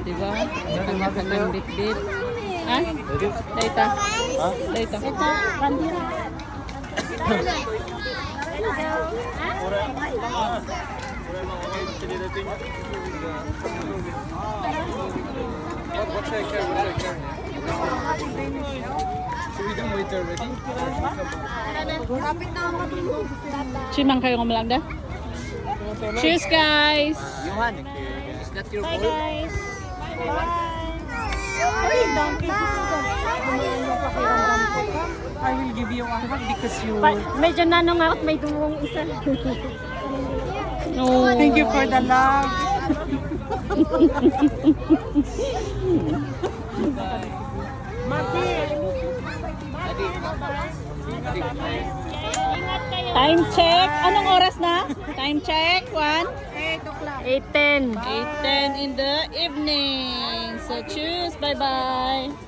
di ba? Kanya-kanyang bit-bit. Ha? Data. Data. Bandira. What's your carry? Should we do it already? Chimang kayo ngamalagda? Cheers, guys! Johan, is that your Bye boy? guys. I will give you one hug because you... Medyo nanong ako at may dumong isa. No. Thank you for the love. Ingat kayo. Time check. Anong oras na? Time check. 8:10. 8:10 in the evening. So, cheers. Bye-bye.